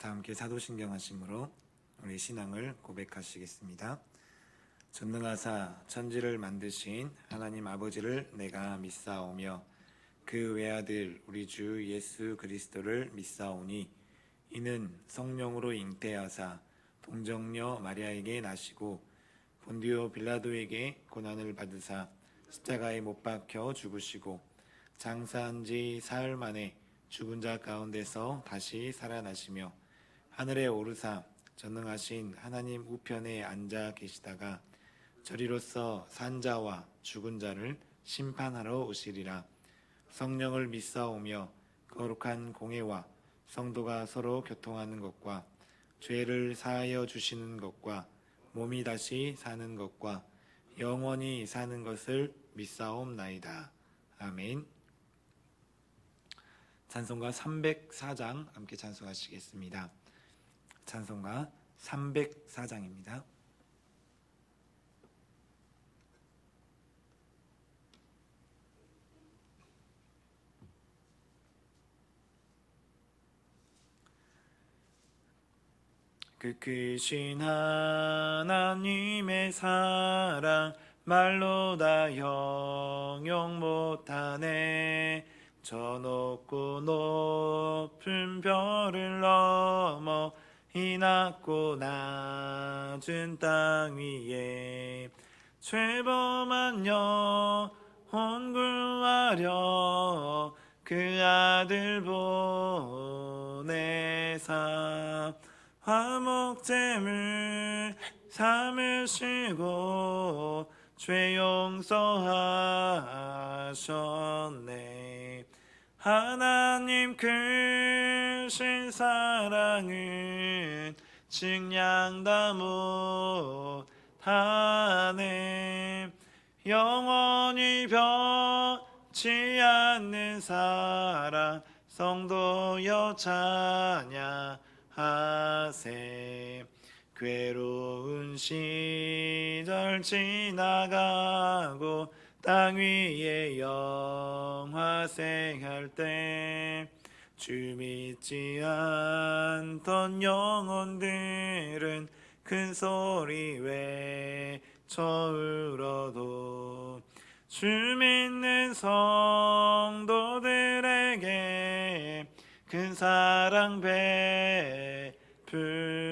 다 함께 사도신경 하심으로 우리 신앙을 고백하시겠습니다. 전능하사 천지를 만드신 하나님 아버지를 내가 믿사오며 그 외아들 우리 주 예수 그리스도를 믿사오니 이는 성령으로 잉태하사 동정녀 마리아에게 나시고 본디오 빌라도에게 고난을 받으사 십자가에 못 박혀 죽으시고 장사한 지 사흘 만에 죽은 자 가운데서 다시 살아나시며 하늘에 오르사 전능하신 하나님 우편에 앉아 계시다가 저리로서 산 자와 죽은 자를 심판하러 오시리라. 성령을 믿사오며 거룩한 공회와 성도가 서로 교통하는 것과 죄를 사하여 주시는 것과 몸이 다시 사는 것과 영원히 사는 것을 믿사옵나이다. 아멘. 찬송가 304장 함께 찬송하시겠습니다. 찬송가 304장입니다. 그 크신 하나님의 사랑 말로 다 형용 못하네. 저 높고 높은 별을 넘어 이 낮고 낮은 땅 위에 죄범한 영혼 구하려 그 아들 보내사 화목제물 삼으시고 죄 용서하셨네. 하나님 크신 사랑은 증량다 못하네. 영원히 변치 않는 사랑 성도여 찬양하세. 괴로운 시절 지나가고 땅 위에 영화생할 때 주 믿지 않던 영혼들은 큰 소리 외쳐 울어도 주 믿는 성도들에게 큰 사랑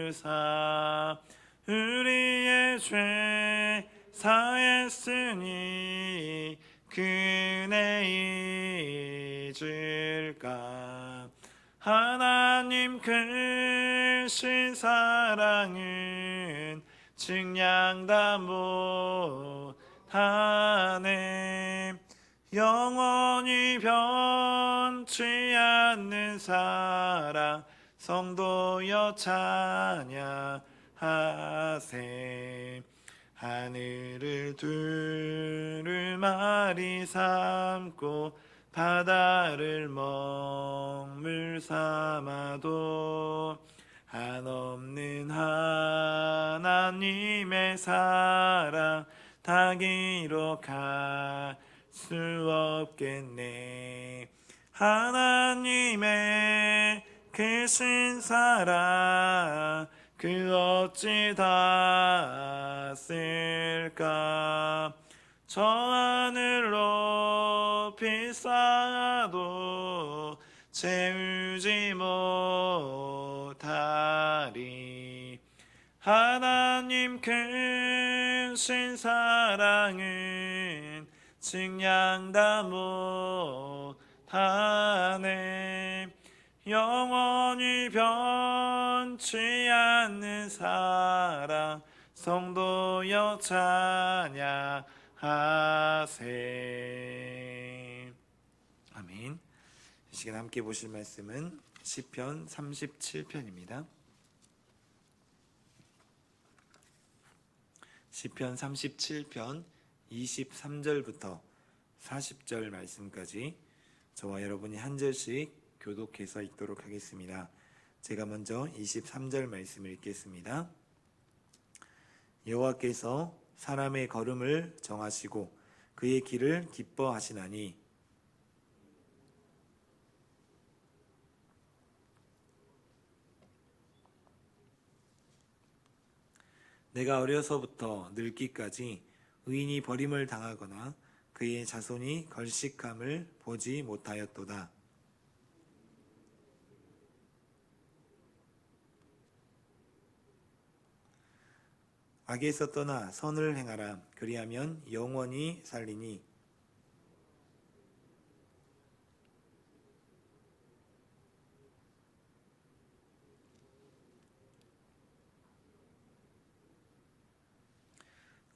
베풀사 우리의 죄 사했으니 그네 잊을까. 하나님 크신 사랑은 증량다 못하네. 영원히 변치 않는 사랑 성도여 찬양하세. 하늘을 두루마리 삼고 바다를 먹물 삼아도 한없는 하나님의 사랑 다 기록할 수 없겠네. 하나님의 크신 사랑 그 어찌 다 쓸까. 저 하늘 높이 쌓아도 채우지 못하리. 하나님 크신 사랑은 증량다 못하네. 영원히 변치 않는 사랑 성도여 찬양하세. 아멘. 이 시간 함께 보실 말씀은 시편 37편입니다. 시편 37편 23절부터 40절 말씀까지 저와 여러분이 한 절씩 교독해서 읽도록 하겠습니다. 제가 먼저 23절 말씀을 읽겠습니다. 여호와께서 사람의 걸음을 정하시고 그의 길을 기뻐하시나니 내가 어려서부터 늙기까지 의인이 버림을 당하거나 그의 자손이 걸식함을 보지 못하였도다. 악에서 떠나 선을 행하라. 그리하면 영원히 살리니.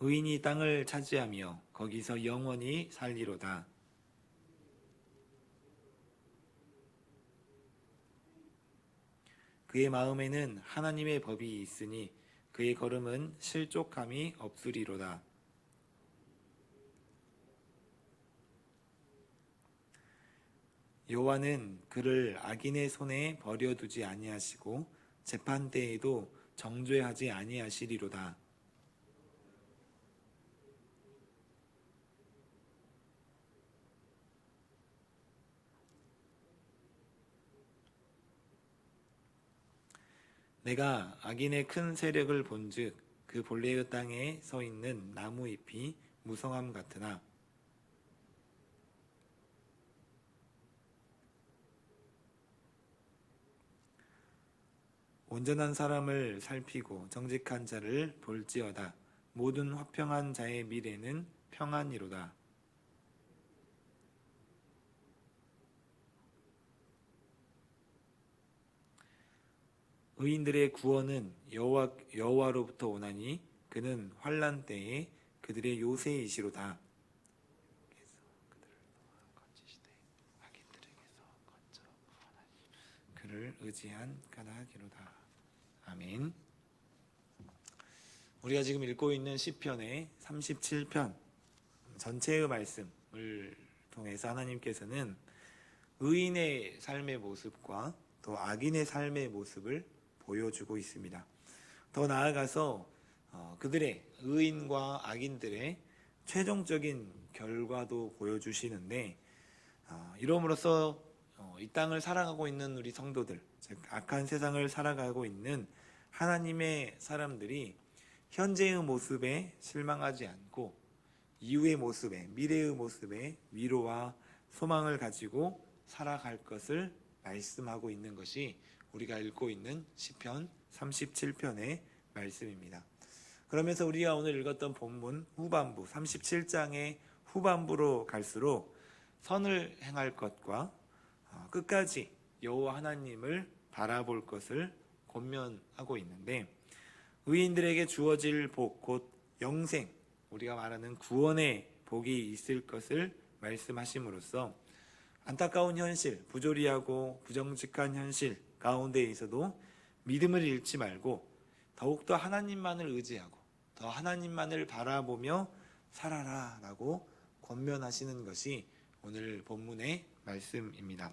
의인이 땅을 차지하며 거기서 영원히 살리로다. 그의 마음에는 하나님의 법이 있으니 그의 걸음은 실족함이 없으리로다. 여호와는 그를 악인의 손에 버려두지 아니하시고 재판 때에도 정죄하지 아니하시리로다. 내가 악인의 큰 세력을 본즉 그 본래의 땅에 서 있는 나무 잎이 무성함 같으나 온전한 사람을 살피고 정직한 자를 볼지어다. 모든 화평한 자의 미래는 평안이로다. 의인들의 구원은 여호와로부터 오나니 그는 환난 때에 그들의 요새이시로다. 그를 의지한 까닭이로다. 아멘. 우리가 지금 읽고 있는 시편의 37편 전체의 말씀을 통해서 하나님께서는 의인의 삶의 모습과 또 악인의 삶의 모습을 보여주고 있습니다. 더 나아가서 그들의 의인과 악인들의 최종적인 결과도 보여주시는데 이러므로써 이 땅을 살아가고 있는 우리 성도들, 즉 악한 세상을 살아가고 있는 하나님의 사람들이 현재의 모습에 실망하지 않고 이후의 모습에, 미래의 모습에 위로와 소망을 가지고 살아갈 것을 말씀하고 있는 것이 우리가 읽고 있는 시편 37편의 말씀입니다. 그러면서 우리가 오늘 읽었던 본문 후반부 37장의 후반부로 갈수록 선을 행할 것과 끝까지 여호와 하나님을 바라볼 것을 권면하고 있는데 의인들에게 주어질 복, 곧 영생, 우리가 말하는 구원의 복이 있을 것을 말씀하심으로써 안타까운 현실, 부조리하고 부정직한 현실 가운데 있어도 믿음을 잃지 말고 더욱더 하나님만을 의지하고 더 하나님만을 바라보며 살아라 라고 권면하시는 것이 오늘 본문의 말씀입니다.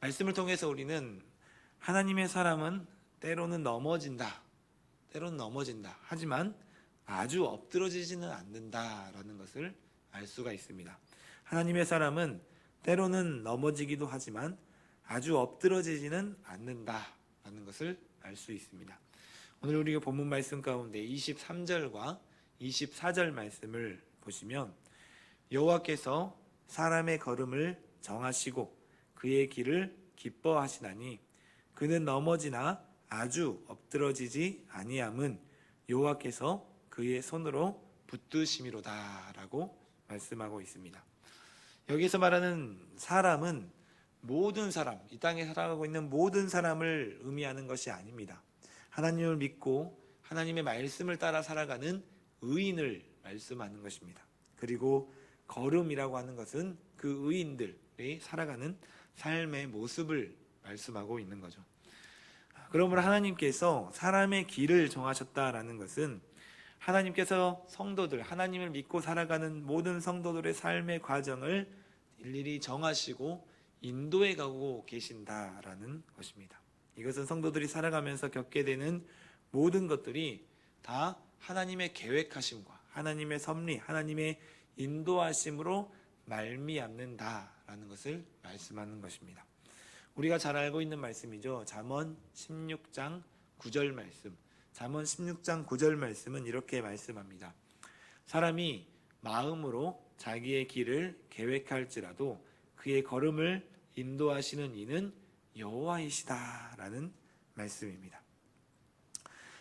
말씀을 통해서 우리는 하나님의 사람은 때로는 넘어진다. 하지만 아주 엎드러지지는 않는다라는 것을 알 수가 있습니다. 하나님의 사람은 때로는 넘어지기도 하지만 아주 엎드러지지는 않는다라는 것을 알 수 있습니다. 오늘 우리가 본문 말씀 가운데 23절과 24절 말씀을 보시면 여호와께서 사람의 걸음을 정하시고 그의 길을 기뻐하시나니 그는 넘어지나 아주 엎드러지지 아니함은 여호와께서 그의 손으로 붙드심이로다 라고 말씀하고 있습니다. 여기서 말하는 사람은 모든 사람, 이 땅에 살아가고 있는 모든 사람을 의미하는 것이 아닙니다. 하나님을 믿고 하나님의 말씀을 따라 살아가는 의인을 말씀하는 것입니다. 그리고 걸음이라고 하는 것은 그 의인들이 살아가는 삶의 모습을 말씀하고 있는 거죠. 그러므로 하나님께서 사람의 길을 정하셨다라는 것은 하나님께서 성도들, 하나님을 믿고 살아가는 모든 성도들의 삶의 과정을 일일이 정하시고 인도해 가고 계신다라는 것입니다. 이것은 성도들이 살아가면서 겪게 되는 모든 것들이 다 하나님의 계획하심과 하나님의 섭리, 하나님의 인도하심으로 말미암는다라는 것을 말씀하는 것입니다. 우리가 잘 알고 있는 말씀이죠. 잠언 16장 9절 말씀. 잠언 16장 9절 말씀은 이렇게 말씀합니다. 사람이 마음으로 자기의 길을 계획할지라도 그의 걸음을 인도하시는 이는 여호와이시다라는 말씀입니다.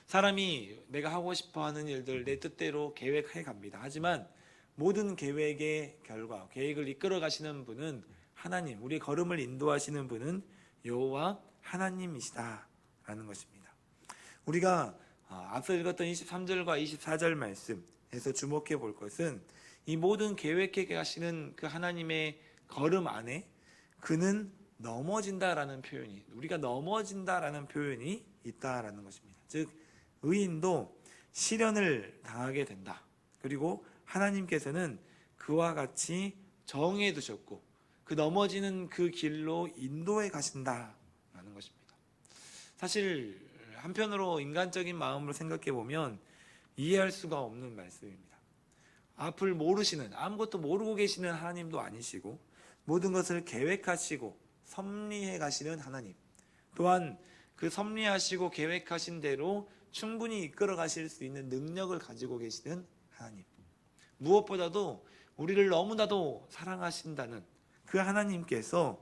사람이 내가 하고 싶어하는 일들 내 뜻대로 계획해 갑니다. 하지만 모든 계획의 결과, 계획을 이끌어 가시는 분은 하나님, 우리 걸음을 인도하시는 분은 여호와 하나님이시다라는 것입니다. 우리가 앞서 읽었던 23절과 24절 말씀에서 주목해 볼 것은 이 모든 계획해 가시는 그 하나님의 걸음 안에 그는 넘어진다라는 표현이, 우리가 넘어진다라는 표현이 있다라는 것입니다. 즉 의인도 시련을 당하게 된다. 그리고 하나님께서는 그와 같이 정해 두셨고 그 넘어지는 그 길로 인도해 가신다라는 것입니다. 사실 한편으로 인간적인 마음으로 생각해 보면 이해할 수가 없는 말씀입니다. 앞을 모르시는, 아무것도 모르고 계시는 하나님도 아니시고 모든 것을 계획하시고 섭리해 가시는 하나님, 또한 그 섭리하시고 계획하신 대로 충분히 이끌어 가실 수 있는 능력을 가지고 계시는 하나님, 무엇보다도 우리를 너무나도 사랑하신다는 그 하나님께서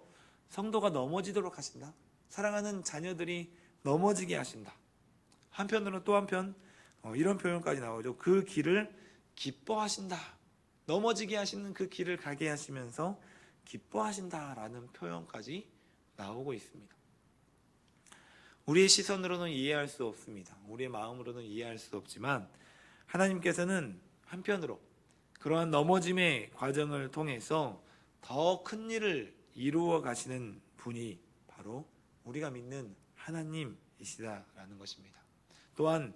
성도가 넘어지도록 하신다. 사랑하는 자녀들이 넘어지게 하신다. 한편으로는 또 한편 이런 표현까지 나오죠. 그 길을 기뻐하신다. 넘어지게 하시는 그 길을 가게 하시면서 기뻐하신다라는 표현까지 나오고 있습니다. 우리의 시선으로는 이해할 수 없습니다. 우리의 마음으로는 이해할 수 없지만 하나님께서는 한편으로 그러한 넘어짐의 과정을 통해서 더 큰 일을 이루어 가시는 분이 바로 우리가 믿는 하나님이시다라는 것입니다. 또한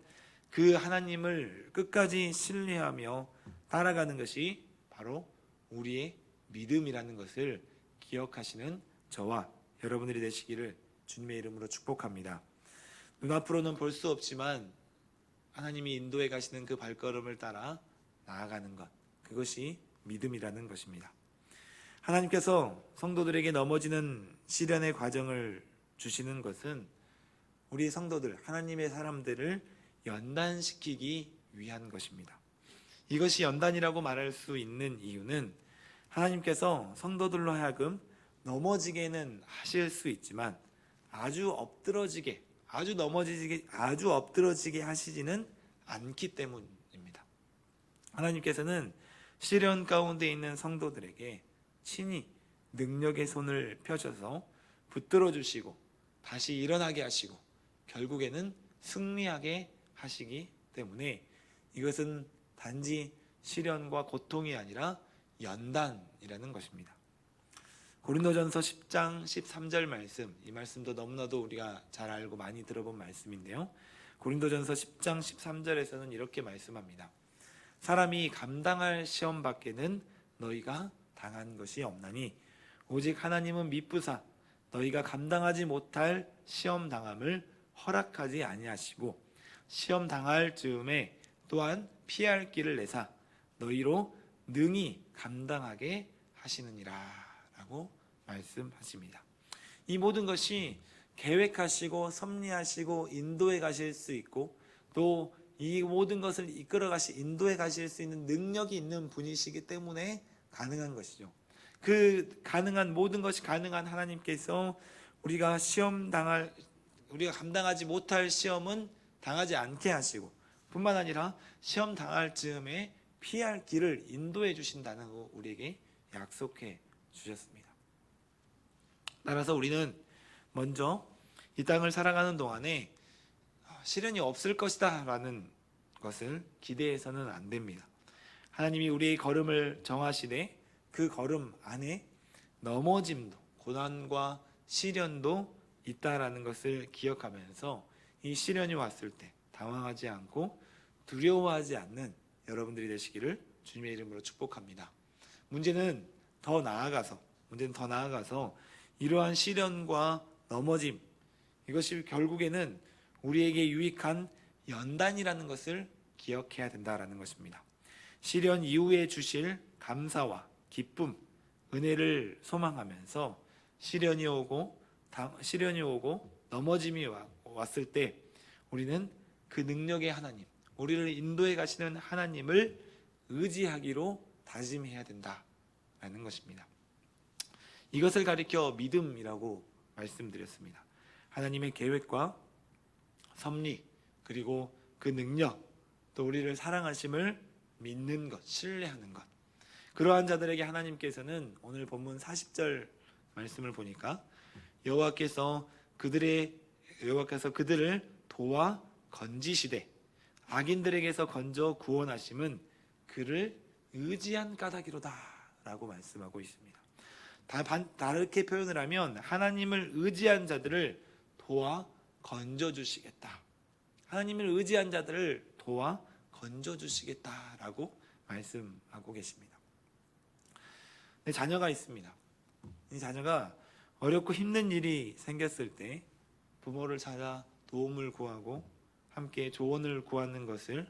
그 하나님을 끝까지 신뢰하며 따라가는 것이 바로 우리의 믿음이라는 것을 기억하시는 저와 여러분들이 되시기를 주님의 이름으로 축복합니다. 눈앞으로는 볼 수 없지만 하나님이 인도해 가시는 그 발걸음을 따라 나아가는 것, 그것이 믿음이라는 것입니다. 하나님께서 성도들에게 넘어지는 시련의 과정을 주시는 것은 우리 성도들, 하나님의 사람들을 연단시키기 위한 것입니다. 이것이 연단이라고 말할 수 있는 이유는 하나님께서 성도들로 하여금 넘어지게는 하실 수 있지만 아주 엎드러지게 하시지는 않기 때문입니다. 하나님께서는 시련 가운데 있는 성도들에게 친히 능력의 손을 펴셔서 붙들어 주시고 다시 일어나게 하시고 결국에는 승리하게 하시기 때문에 이것은 단지 시련과 고통이 아니라 연단이라는 것입니다. 고린도전서 10장 13절 말씀, 이 말씀도 너무나도 우리가 잘 알고 많이 들어본 말씀인데요. 고린도전서 10장 13절에서는 이렇게 말씀합니다. 사람이 감당할 시험 밖에는 너희가 당한 것이 없나니 오직 하나님은 미쁘사 너희가 감당하지 못할 시험 당함을 허락하지 아니하시고 시험 당할 즈음에 또한 피할 길을 내사 너희로 능히 감당하게 하시느니라 라고 말씀하십니다. 이 모든 것이 계획하시고 섭리하시고 인도해 가실 수 있고 또 이 모든 것을 이끌어 인도해 가실 수 있는 능력이 있는 분이시기 때문에 가능한 것이죠. 그 가능한 모든 것이 가능한 하나님께서 우리가 감당하지 못할 시험은 당하지 않게 하시고 뿐만 아니라 시험 당할 즈음에 피할 길을 인도해 주신다는 거 우리에게 약속해 주셨습니다. 따라서 우리는 먼저 이 땅을 살아가는 동안에 시련이 없을 것이다 라는 것을 기대해서는 안 됩니다. 하나님이 우리의 걸음을 정하시되 그 걸음 안에 넘어짐도 고난과 시련도 있다라는 것을 기억하면서 이 시련이 왔을 때 당황하지 않고 두려워하지 않는 여러분들이 되시기를 주님의 이름으로 축복합니다. 문제는 더 나아가서 이러한 시련과 넘어짐, 이것이 결국에는 우리에게 유익한 연단이라는 것을 기억해야 된다라는 것입니다. 시련 이후에 주실 감사와 기쁨, 은혜를 소망하면서 시련이 오고 넘어짐이 왔을 때 우리는 그 능력의 하나님, 우리를 인도해 가시는 하나님을 의지하기로 다짐해야 된다라는 것입니다. 이것을 가리켜 믿음이라고 말씀드렸습니다. 하나님의 계획과 섭리, 그리고 그 능력, 또 우리를 사랑하심을 믿는 것, 신뢰하는 것. 그러한 자들에게 하나님께서는 오늘 본문 40절 말씀을 보니까 여호와께서 그들을 도와 건지시되 악인들에게서 건져 구원하심은 그를 의지한 까닭이로다 라고 말씀하고 있습니다. 다르게 표현을 하면 하나님을 의지한 자들을 도와 건져주시겠다. 하나님을 의지한 자들을 도와 건져주시겠다라고 말씀하고 계십니다. 네, 자녀가 있습니다. 이 자녀가 어렵고 힘든 일이 생겼을 때 부모를 찾아 도움을 구하고 함께 조언을 구하는 것을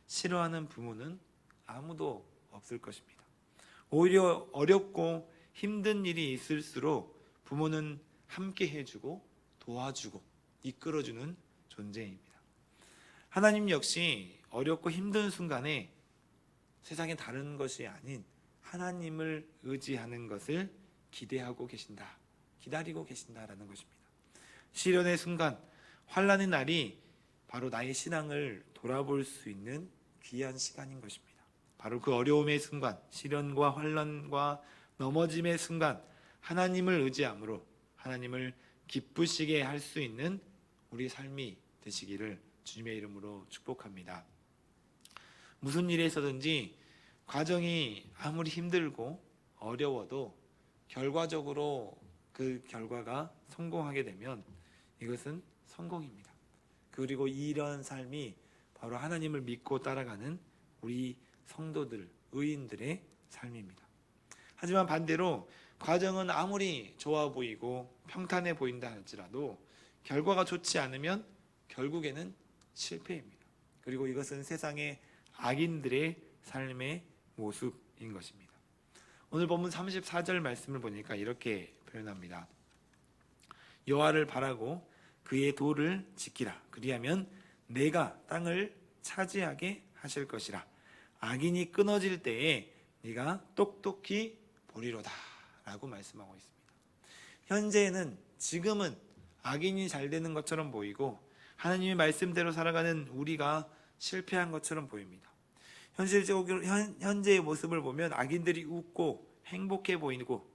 싫어하는 부모는 아무도 없을 것입니다. 오히려 어렵고 힘든 일이 있을수록 부모는 함께 해주고 도와주고 이끌어주는 존재입니다. 하나님 역시 어렵고 힘든 순간에 세상에 다른 것이 아닌 하나님을 의지하는 것을 기대하고 계신다, 기다리고 계신다라는 것입니다. 시련의 순간, 환난의 날이 바로 나의 신앙을 돌아볼 수 있는 귀한 시간인 것입니다. 바로 그 어려움의 순간, 시련과 환난과 넘어짐의 순간 하나님을 의지함으로 하나님을 기쁘시게 할 수 있는 우리 삶이 되시기를 주님의 이름으로 축복합니다. 무슨 일에 있어든지 과정이 아무리 힘들고 어려워도 결과적으로 그 결과가 성공하게 되면 이것은 성공입니다. 그리고 이런 삶이 바로 하나님을 믿고 따라가는 우리 성도들, 의인들의 삶입니다. 하지만 반대로 과정은 아무리 좋아 보이고 평탄해 보인다 할지라도 결과가 좋지 않으면 결국에는 실패입니다. 그리고 이것은 세상의 악인들의 삶의 모습인 것입니다. 오늘 본문 34절 말씀을 보니까 이렇게 표현합니다. 여호와를 바라고 그의 도를 지키라. 그리하면 내가 땅을 차지하게 하실 것이라. 악인이 끊어질 때에 네가 똑똑히 보리로다 라고 말씀하고 있습니다. 현재는 지금은 악인이 잘 되는 것처럼 보이고 하나님의 말씀대로 살아가는 우리가 실패한 것처럼 보입니다. 현실적으로 현재의 모습을 보면 악인들이 웃고 행복해 보이고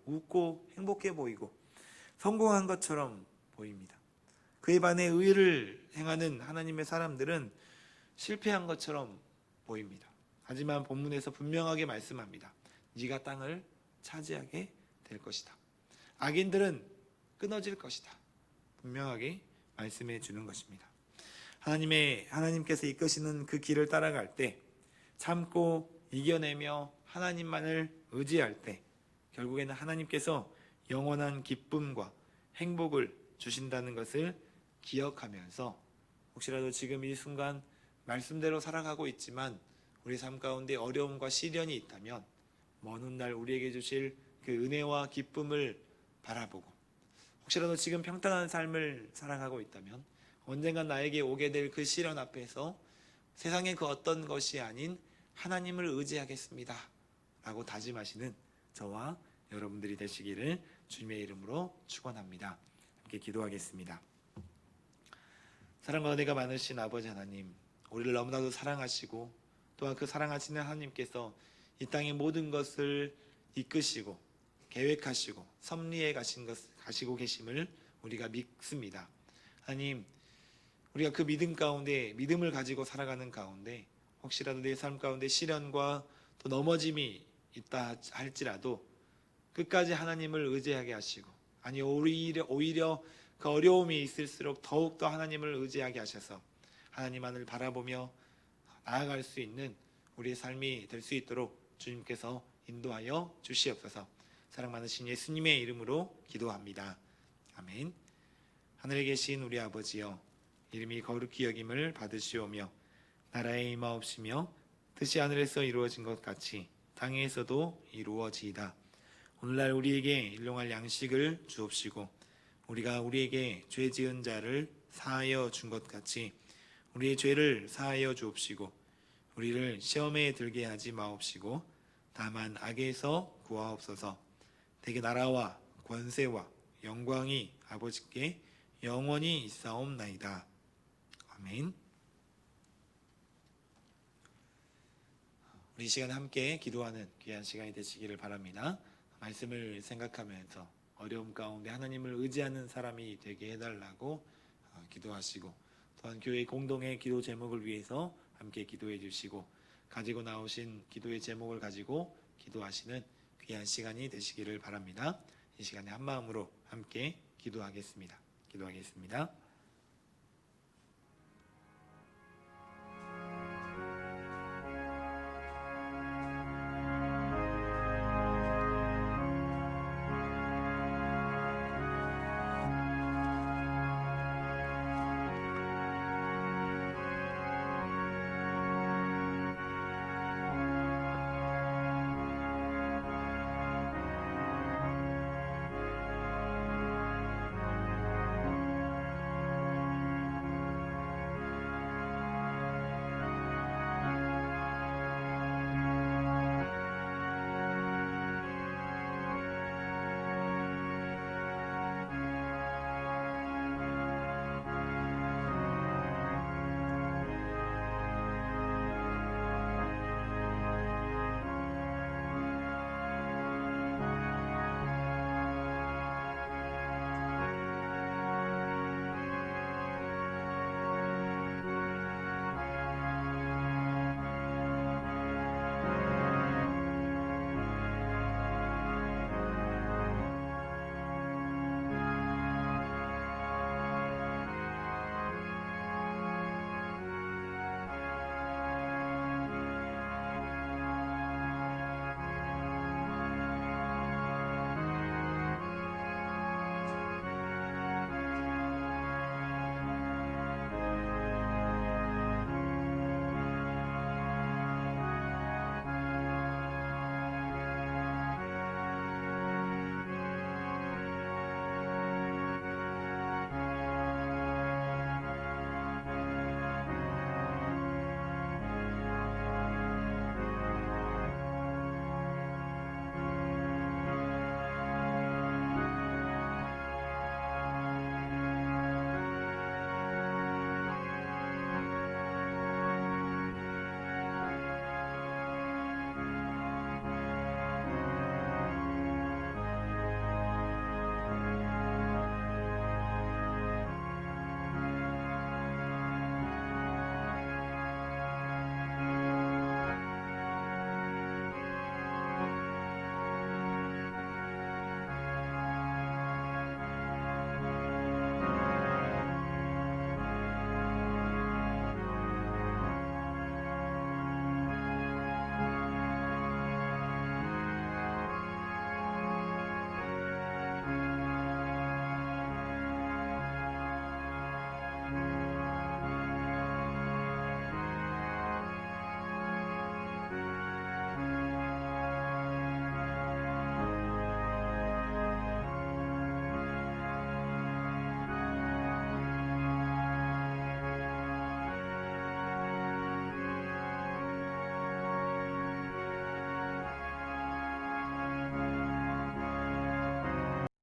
성공한 것처럼 보입니다. 그에 반해 의를 행하는 하나님의 사람들은 실패한 것처럼 보입니다. 하지만 본문에서 분명하게 말씀합니다. 네가 땅을 차지하게 될 것이다. 악인들은 끊어질 것이다. 분명하게 말씀해 주는 것입니다. 하나님께서 이끄시는 그 길을 따라갈 때 참고 이겨내며 하나님만을 의지할 때 결국에는 하나님께서 영원한 기쁨과 행복을 주신다는 것을 기억하면서 혹시라도 지금 이 순간 말씀대로 살아가고 있지만 우리 삶 가운데 어려움과 시련이 있다면 먼 훗날 우리에게 주실 그 은혜와 기쁨을 바라보고 혹시라도 지금 평탄한 삶을 살아가고 있다면 언젠간 나에게 오게 될 그 시련 앞에서 세상의 그 어떤 것이 아닌 하나님을 의지하겠습니다 라고 다짐하시는 저와 여러분들이 되시기를 주님의 이름으로 축원합니다. 함께 기도하겠습니다. 사랑과 은혜가 많으신 아버지 하나님, 우리를 너무나도 사랑하시고 또한 그 사랑하시는 하나님께서 이 땅의 모든 것을 이끄시고 계획하시고 섭리해 가시고 계심을 우리가 믿습니다. 하나님, 우리가 그 믿음 가운데 믿음을 가지고 살아가는 가운데 혹시라도 내 삶 가운데 시련과 또 넘어짐이 있다 할지라도 끝까지 하나님을 의지하게 하시고 아니 오히려 그 어려움이 있을수록 더욱더 하나님을 의지하게 하셔서 하나님만을 바라보며 나아갈 수 있는 우리의 삶이 될 수 있도록 주님께서 인도하여 주시옵소서. 사랑 많으신 예수님의 이름으로 기도합니다. 아멘. 하늘에 계신 우리 아버지여, 이름이 거룩히 여김을 받으시오며 나라에 임하옵시며 뜻이 하늘에서 이루어진 것 같이 땅에서도 이루어지이다. 오늘날 우리에게 일용할 양식을 주옵시고 우리가 우리에게 죄 지은 자를 사하여 준 것 같이 우리의 죄를 사하여 주옵시고 우리를 시험에 들게 하지 마옵시고 다만 악에서 구하옵소서. 대개 나라와 권세와 영광이 아버지께 영원히 있사옵나이다. 아멘. 우리 시간 함께 기도하는 귀한 시간이 되시기를 바랍니다. 말씀을 생각하면서 어려움 가운데 하나님을 의지하는 사람이 되게 해달라고 기도하시고, 또한 교회 공동의 기도 제목을 위해서 함께 기도해 주시고, 가지고 나오신 기도의 제목을 가지고 기도하시는 귀한 시간이 되시기를 바랍니다. 이 시간에 한 마음으로 함께 기도하겠습니다.